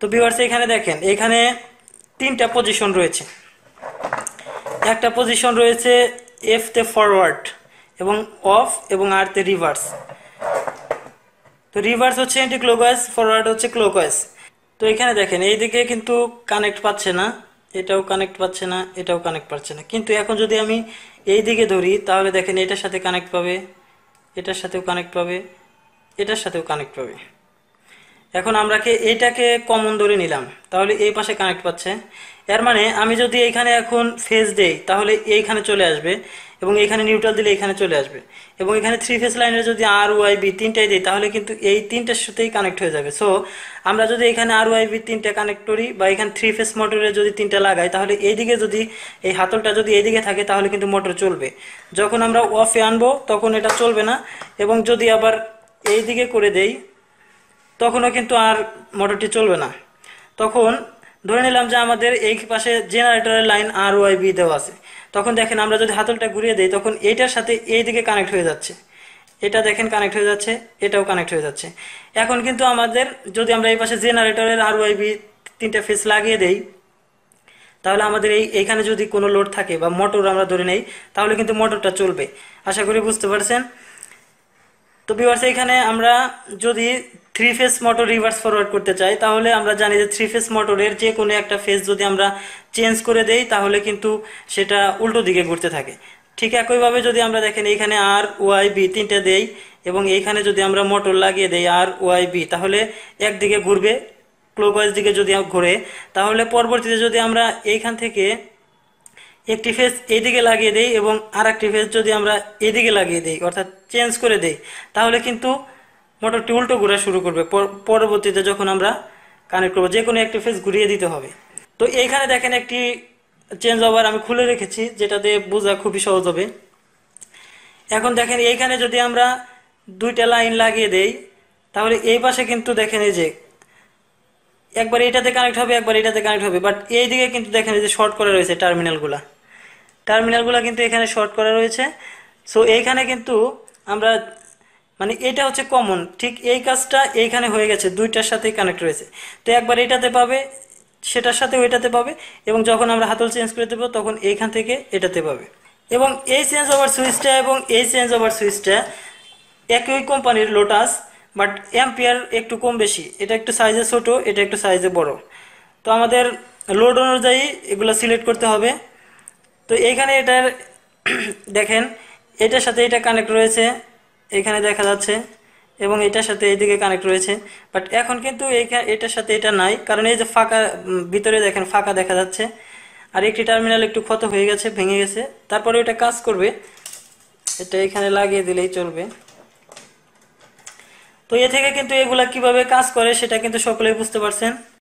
তো ভিউয়ার্স এখানে দেখেন, এখানে তিনটা পজিশন রয়েছে। একটা পজিশন রয়েছে এফ তে ফরওয়ার্ড এবং অফ এবং আর তে রিভার্স। তো রিভার্স হচ্ছে এন্টি ক্লকওয়াইজ, ফরওয়ার্ড হচ্ছে ক্লকওয়াইজ। তো এখানে দেখেন এইদিকে কিন্তু কানেক্ট পাচ্ছে না, এটাও কানেক্ট পাচ্ছে না, এটাও কানেক্ট পাচ্ছে না। কিন্তু এখন যদি আমি এই দিকে ধরি তাহলে দেখেন এটার সাথে কানেক্ট পাবে, এটার সাথেও কানেক্ট পাবে, এটার সাথেও কানেক্ট পাবে। এখন আমরা এইটাকে কমন ধরে নিলাম, তাহলে এই পাশে কানেক্ট পাচ্ছে। এর মানে আমি যদি এইখানে এখন ফেজ দেই তাহলে এইখানে চলে আসবে, এবং এইখানে নিউট্রাল দিলে এখানে চলে আসবে। এবং এখানে থ্রি ফেজ লাইনের যদি আর ওয়াই বি তিনটাই দিই তাহলে কিন্তু এই তিনটার সাথেই কানেক্ট হয়ে যাবে। সো আমরা যদি এখানে আর ওয়াই বি তিনটা কানেক্ট করি বা এখানে থ্রি ফেজ মোটরে যদি তিনটা লাগাই তাহলে এইদিকে যদি এই হাতলটা যদি এইদিকে থাকে তাহলে কিন্তু মোটর চলবে। যখন আমরা অফে আনবো তখন এটা চলবে না, এবং যদি আবার এইদিকে করে দেই তখনও কিন্তু আর মোটরটি চলবে না। তখন ধরে নিলাম যে আমাদের এই পাশে জেনারেটরের লাইন আর ওয়াই বি দেওয়া আছে। তখন দেখেন আমরা যদি হাতলটা ঘুরিয়ে দেই তখন এইটার সাথে এই দিকে কানেক্ট হয়ে যাচ্ছে, এটা দেখেন কানেক্ট হয়ে যাচ্ছে, এটাও কানেক্ট হয়ে যাচ্ছে। এখন কিন্তু আমাদের যদি আমরা এই পাশে জেনারেটরের আর ওয়াই বি তিনটা ফেজ লাগিয়ে দেই তাহলে আমাদের এইখানে যদি কোনো লোড থাকে বা মোটর আমরা ধরে নেই তাহলে কিন্তু মোটরটা চলবে। আশা করি বুঝতে পারছেন। তো ভিউয়ার্স এখানে আমরা যদি three phase motor reverse forward করতে চাই তাহলে আমরা জানি যে থ্রি ফেজ মোটরের যে কোনো একটা ফেজ যদি আমরা চেঞ্জ করে দেই তাহলে কিন্তু সেটা উল্টো দিকে ঘুরতে থাকে। ঠিক একইভাবে যদি আমরা দেখেন এইখানে আর ওয়াই বি তিনটা দেই এবং এইখানে যদি আমরা মোটর লাগিয়ে দেই আর ওয়াই বি তাহলে একদিকে ঘুরবে, ক্লকওয়াইজ দিকে যদি ঘুরে তাহলে পরবর্তীতে যদি আমরা এইখান থেকে একটি ফেজ এইদিকে লাগিয়ে দেই এবং আর একটি ফেজ যদি আমরা এদিকে লাগিয়ে দেই অর্থাৎ চেঞ্জ করে দেই তাহলে কিন্তু মোটরটি উল্টো ঘোরা শুরু করবে। পরবর্তীতে যখন আমরা কানেক্ট করবো যে কোনো একটি ফেজ ঘুরিয়ে দিতে হবে। তো এইখানে দেখেন একটি চেঞ্জ ওভার আমি খুলে রেখেছি যেটাতে বোঝা খুবই সহজ হবে। এখন দেখেন এইখানে যদি আমরা দুইটা লাইন লাগিয়ে দেই তাহলে এই পাশে কিন্তু দেখেন এই যে একবার এটাতে কানেক্ট হবে একবার এটাতে কানেক্ট হবে, বাট এই দিকে কিন্তু দেখেন এই যে শর্ট করা রয়েছে টার্মিনালগুলা কিন্তু এখানে শর্ট করা রয়েছে। সো এইখানে কিন্তু আমরা মানে এটা হচ্ছে কমন, ঠিক এই কাজটা এইখানে হয়ে গেছে, দুইটার সাথেই কানেক্ট রয়েছে। তো একবার এটাতে পাবে, সেটার সাথে ওইটাতে পাবে, এবং যখন আমরা হাতল চেঞ্জ করে দেবো তখন এইখান থেকে এটাতে পাবে। এবং এই চেঞ্জ ওভার সুইচটা এবং এই চেঞ্জ ওভার সুইচটা একই কোম্পানির লোটাস, বাট অ্যাম্পিয়ার একটু কম বেশি, এটা একটু সাইজে ছোট, এটা একটু সাইজে বড়। তো আমাদের লোড অনুযায়ী এগুলো সিলেক্ট করতে হবে। তো এইখানে এটার দেখেন এটার সাথে এটা কানেক্ট রয়েছে, এখানে দেখা যাচ্ছে, এবং এটার সাথে এইদিকে কানেক্ট রয়েছে। বাট এখন কিন্তু এটার সাথে এটা নাই, কারণ এই যে ফাঁকা ভিতরে দেখেন ফাঁকা দেখা যাচ্ছে, আর একটি টার্মিনাল একটু ক্ষত হয়ে গেছে, ভেঙে গেছে। তারপরে এটা কাজ করবে, এটা এখানে লাগিয়ে দিলেই চলবে। তো এ থেকে কিন্তু এগুলা কিভাবে কাজ করে সেটা কিন্তু সকলেই বুঝতে পারছেন।